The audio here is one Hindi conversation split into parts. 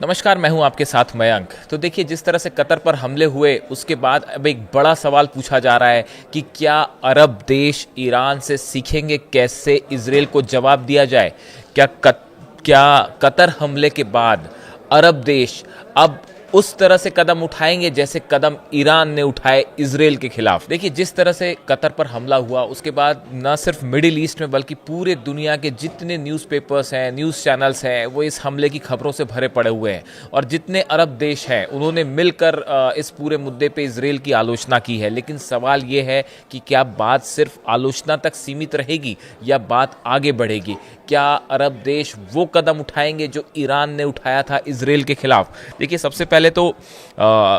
नमस्कार, मैं हूं आपके साथ मयंक। तो देखिए, जिस तरह से कतर पर हमले हुए उसके बाद अब एक बड़ा सवाल पूछा जा रहा है कि क्या अरब देश ईरान से सीखेंगे कैसे इजरायल को जवाब दिया जाए। क्या कतर हमले के बाद अरब देश अब उस तरह से कदम उठाएंगे जैसे कदम ईरान ने उठाए इजरायल के खिलाफ। देखिए, जिस तरह से कतर पर हमला हुआ उसके बाद न सिर्फ मिडिल ईस्ट में बल्कि पूरे दुनिया के जितने न्यूज़पेपर्स हैं, न्यूज़ चैनल्स हैं, वो इस हमले की खबरों से भरे पड़े हुए हैं। और जितने अरब देश हैं उन्होंने मिलकर इस पूरे मुद्दे पे इजरायल की आलोचना की है। लेकिन सवाल ये है कि क्या बात सिर्फ आलोचना तक सीमित रहेगी या बात आगे बढ़ेगी। क्या अरब देश वो कदम उठाएंगे जो ईरान ने उठाया था इजरायल के खिलाफ। देखिए, सबसे पहले तो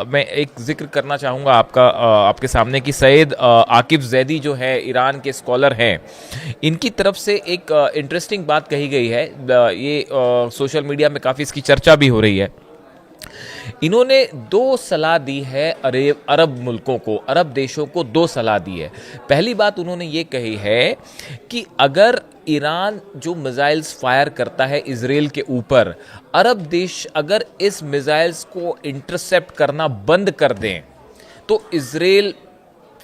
मैं एक जिक्र करना चाहूँगा आपके सामने कि सैयद आकिफ जैदी जो है ईरान के स्कॉलर हैं, इनकी तरफ से एक इंटरेस्टिंग बात कही गई है। ये सोशल मीडिया में काफ़ी इसकी चर्चा भी हो रही है। इन्होंने दो सलाह दी है अरब मुल्कों को, अरब देशों को दो सलाह दी है। पहली बात उन्होंने ये कही है कि अगर ईरान जो मिसाइल्स फायर करता है इजरायल के ऊपर, अरब देश अगर इस मिसाइल्स को इंटरसेप्ट करना बंद कर दें तो इजरायल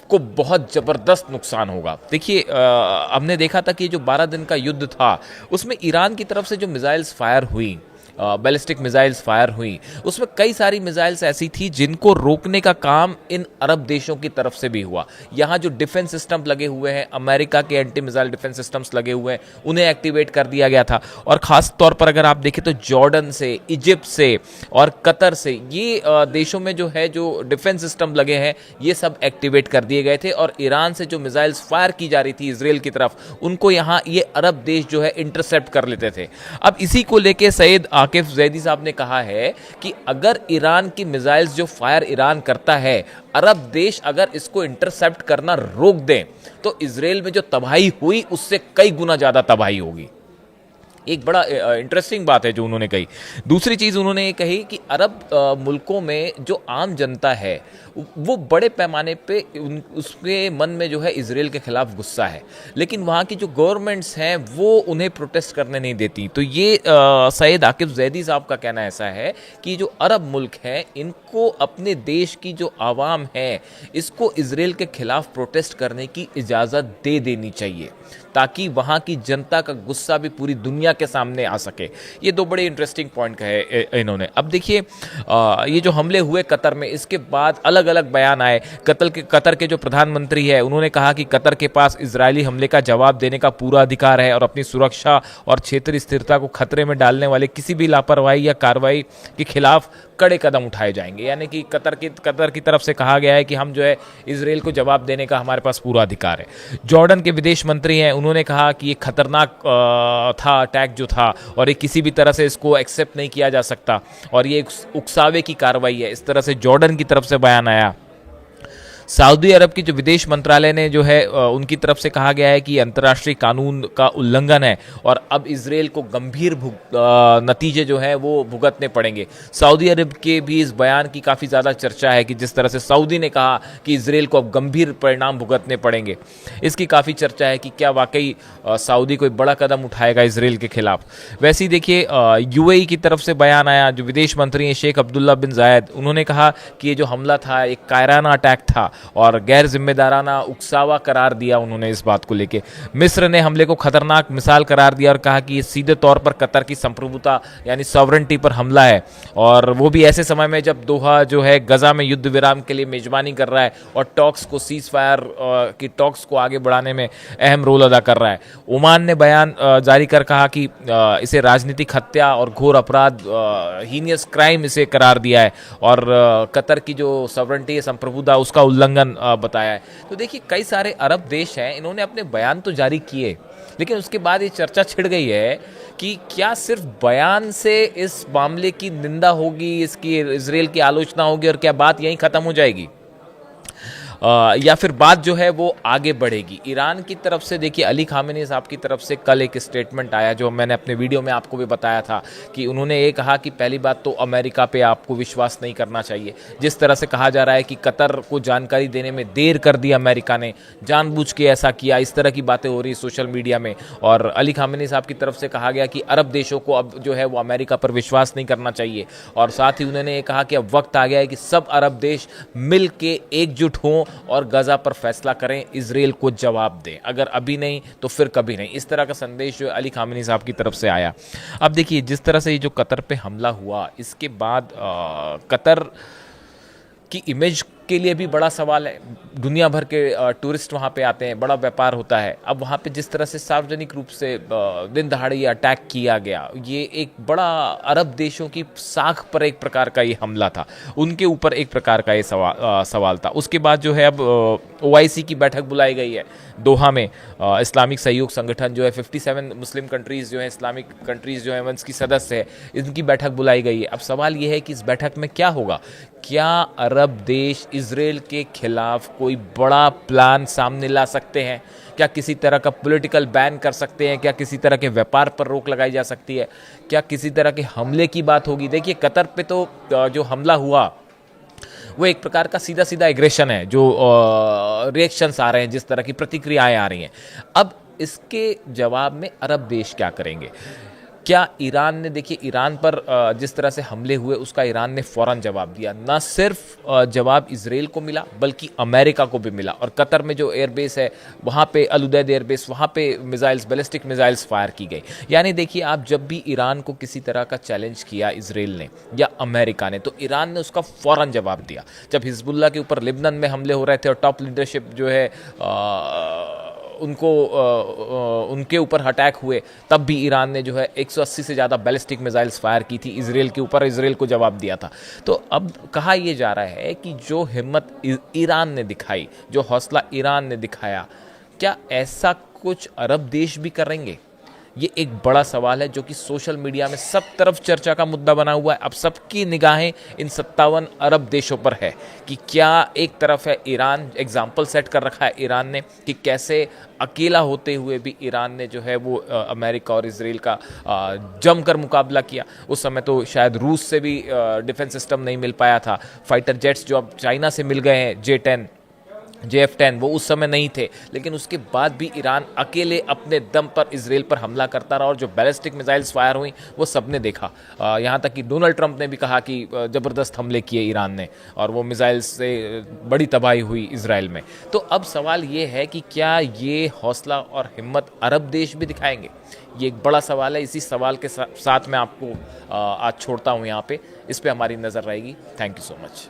को बहुत ज़बरदस्त नुकसान होगा। देखिए, हमने देखा था कि जो 12 दिन का युद्ध था उसमें ईरान की तरफ से जो मिसाइल्स फायर हुई, बैलिस्टिक मिसाइल्स फायर हुई, उसमें कई सारी मिसाइल्स ऐसी थी जिनको रोकने का काम इन अरब देशों की तरफ से भी हुआ। यहाँ जो डिफेंस सिस्टम लगे हुए हैं, अमेरिका के एंटी मिसाइल डिफेंस सिस्टम्स लगे हुए हैं, उन्हें एक्टिवेट कर दिया गया था। और ख़ास तौर पर अगर आप देखें तो जॉर्डन से, इजिप्ट से और कतर से, ये देशों में जो है जो डिफेंस सिस्टम लगे हैं ये सब एक्टिवेट कर दिए गए थे। और ईरान से जो मिसाइल्स फायर की जा रही थी इजरायल की तरफ, उनको यहाँ ये अरब देश जो है इंटरसेप्ट कर लेते थे। अब इसी को लेके सैयद आकिफ जैदी साहब ने कहा है कि अगर ईरान की मिसाइल्स जो फायर ईरान करता है, अरब देश अगर इसको इंटरसेप्ट करना रोक दें तो इजरायल में जो तबाही हुई उससे कई गुना ज़्यादा तबाही होगी। एक बड़ा इंटरेस्टिंग बात है जो उन्होंने कही। दूसरी चीज़ उन्होंने ये कही कि अरब मुल्कों में जो आम जनता है वो बड़े पैमाने पे उसके मन में जो है इजरायल के खिलाफ गुस्सा है, लेकिन वहाँ की जो गवर्नमेंट्स हैं वो उन्हें प्रोटेस्ट करने नहीं देती। तो ये सैयद आकिफ जैदी साहब का कहना ऐसा है कि जो अरब मुल्क हैं इनको अपने देश की जो आवाम है इसको इजरायल के खिलाफ प्रोटेस्ट करने की इजाज़त दे देनी चाहिए ताकि वहाँ की जनता का गुस्सा भी पूरी दुनिया के सामने आ सके। ये दो बड़े इंटरेस्टिंग पॉइंट कहे इन्होंने। अब देखिए, ये जो हमले हुए कतर में, इसके बाद अलग अलग बयान आए। कतर के जो प्रधानमंत्री है उन्होंने कहा कि कतर के पास इजरायली हमले का जवाब देने का पूरा अधिकार है और अपनी सुरक्षा और क्षेत्रीय स्थिरता को खतरे में डालने वाले किसी भी लापरवाही या कार्रवाई के खिलाफ कड़े कदम उठाए जाएंगे। यानी कि कतर की तरफ से कहा गया है कि हम जो है इजरायल को जवाब देने का हमारे पास पूरा अधिकार है। जॉर्डन के विदेश मंत्री हैं, उन्होंने कहा कि ये खतरनाक था अटैक जो था और ये किसी भी तरह से इसको एक्सेप्ट नहीं किया जा सकता और ये उकसावे की कार्रवाई है। इस तरह से जॉर्डन की तरफ से बयान आया। सऊदी अरब की जो विदेश मंत्रालय ने जो है उनकी तरफ से कहा गया है कि अंतर्राष्ट्रीय कानून का उल्लंघन है और अब इजरायल को गंभीर नतीजे जो है वो भुगतने पड़ेंगे। सऊदी अरब के भी इस बयान की काफ़ी ज़्यादा चर्चा है कि जिस तरह से सऊदी ने कहा कि इजरायल को अब गंभीर परिणाम भुगतने पड़ेंगे, इसकी काफ़ी चर्चा है कि क्या वाकई सऊदी कोई बड़ा कदम उठाएगा इजरायल के खिलाफ। वैसे ही देखिए, यूएई की तरफ से बयान आया। जो विदेश मंत्री हैं शेख अब्दुल्ला बिन जायद, उन्होंने कहा कि ये जो हमला था एक कायराना अटैक था और गैर जिम्मेदाराना उकसावा करार दिया उन्होंने इस बात को लेके। मिस्र ने हमले को खतरनाक मिसाल करार दिया और कहा कि ये सीधे तौर पर कतर की संप्रभुता यानी सॉवरेंटी पर हमला है और वो भी ऐसे समय में जब दोहा जो है गजा में युद्ध विराम के लिए मेजबानी कर रहा है और टॉक्स को सीज फायर की टॉक्स को आगे बढ़ाने में अहम रोल अदा कर रहा है। ओमान ने बयान जारी कर कहा कि इसे राजनीतिक हत्या और घोर अपराध, हीनियस क्राइम इसे करार दिया है और कतर की जो सॉवरेंटी है, संप्रभुता, उसका उल्लंघन बताया है। तो देखिए, कई सारे अरब देश हैं, इन्होंने अपने बयान तो जारी किए, लेकिन उसके बाद ये चर्चा छिड़ गई है कि क्या सिर्फ बयान से इस मामले की निंदा होगी, इसकी इजरायल की आलोचना होगी और क्या बात यहीं ख़त्म हो जाएगी। या फिर बात जो है वो आगे बढ़ेगी। ईरान की तरफ से देखिए अली खामेनी साहब की तरफ से कल एक स्टेटमेंट आया जो मैंने अपने वीडियो में आपको भी बताया था कि उन्होंने ये कहा कि पहली बात तो अमेरिका पे आपको विश्वास नहीं करना चाहिए। जिस तरह से कहा जा रहा है कि कतर को जानकारी देने में देर कर दी अमेरिका ने, जानबूझ के ऐसा किया, इस तरह की बातें हो रही सोशल मीडिया में। और अली खामेनी साहब की तरफ से कहा गया कि अरब देशों को अब जो है वो अमेरिका पर विश्वास नहीं करना चाहिए। और साथ ही उन्होंने ये कहा कि अब वक्त आ गया है कि सब अरब देश मिल के एकजुट हों और गजा पर फैसला करें, इजराइल को जवाब दें, अगर अभी नहीं तो फिर कभी नहीं। इस तरह का संदेश जो अली खामेनी साहब की तरफ से आया। अब देखिए जिस तरह से ये जो कतर पे हमला हुआ, इसके बाद कतर की इमेज के लिए भी बड़ा सवाल है। दुनिया भर के टूरिस्ट वहाँ पे आते हैं, बड़ा व्यापार होता है। अब वहाँ पे जिस तरह से सार्वजनिक रूप से दिन दहाड़े ये अटैक किया गया, ये एक बड़ा अरब देशों की साख पर एक प्रकार का ये हमला था, उनके ऊपर एक प्रकार का ये सवाल था। उसके बाद जो है अब OIC की बैठक बुलाई गई है दोहा में। इस्लामिक सहयोग संगठन जो है 57 मुस्लिम कंट्रीज़ जो है, इस्लामिक कंट्रीज़ जो है इसकी सदस्य है, इनकी बैठक बुलाई गई है। अब सवाल ये है कि इस बैठक में क्या होगा। क्या अरब देश इजराइल के खिलाफ कोई बड़ा प्लान सामने ला सकते हैं? क्या किसी तरह का पॉलिटिकल बैन कर सकते हैं? क्या किसी तरह के व्यापार पर रोक लगाई जा सकती है? क्या किसी तरह के हमले की बात होगी? देखिए कतर पे तो जो हमला हुआ वो एक प्रकार का सीधा सीधा एग्रेशन है, जो रिएक्शंस आ रहे हैं, जिस तरह की प्रतिक्रियाएं आ रही हैं। अब इसके जवाब में अरब देश क्या करेंगे? क्या ईरान ने, देखिए ईरान पर जिस तरह से हमले हुए उसका ईरान ने फ़ौरन जवाब दिया। ना सिर्फ जवाब इजराइल को मिला बल्कि अमेरिका को भी मिला। और कतर में जो एयरबेस है वहाँ पे अल उदैद एयरबेस, वहाँ पे मिसाइल्स, बैलिस्टिक मिसाइल्स फायर की गई। यानी देखिए आप जब भी ईरान को किसी तरह का चैलेंज किया इजराइल ने या अमेरिका ने, तो ईरान ने उसका फ़ौरन जवाब दिया। जब हिजबुल्लाह के ऊपर लिबनन में हमले हो रहे थे और टॉप लीडरशिप जो है उनके ऊपर अटैक हुए, तब भी ईरान ने जो है 180 से ज़्यादा बैलिस्टिक मिसाइल्स फायर की थी इजराइल के ऊपर, इजराइल को जवाब दिया था। तो अब कहा यह जा रहा है कि जो हिम्मत ईरान ने दिखाई, जो हौसला ईरान ने दिखाया, क्या ऐसा कुछ अरब देश भी करेंगे? ये एक बड़ा सवाल है जो कि सोशल मीडिया में सब तरफ चर्चा का मुद्दा बना हुआ है। अब सबकी निगाहें इन 57 अरब देशों पर है कि क्या एक तरफ है ईरान, एग्जाम्पल सेट कर रखा है ईरान ने कि कैसे अकेला होते हुए भी ईरान ने जो है वो अमेरिका और इजराइल का जमकर मुकाबला किया। उस समय तो शायद रूस से भी डिफेंस सिस्टम नहीं मिल पाया था। फाइटर जेट्स जो अब चाइना से मिल गए हैं, JF-10 वो उस समय नहीं थे, लेकिन उसके बाद भी ईरान अकेले अपने दम पर इजराइल पर हमला करता रहा। और जो बैलिस्टिक मिसाइल्स फायर हुई वो सबने देखा। यहाँ तक कि डोनाल्ड ट्रंप ने भी कहा कि ज़बरदस्त हमले किए ईरान ने और वो मिसाइल्स से बड़ी तबाही हुई इजराइल में। तो अब सवाल ये है कि क्या ये हौसला और हिम्मत अरब देश भी दिखाएंगे? ये एक बड़ा सवाल है। इसी सवाल के साथ मैं आपको आज छोड़ता हूँ यहाँ पे। इस पर हमारी नज़र रहेगी। Thank you so much.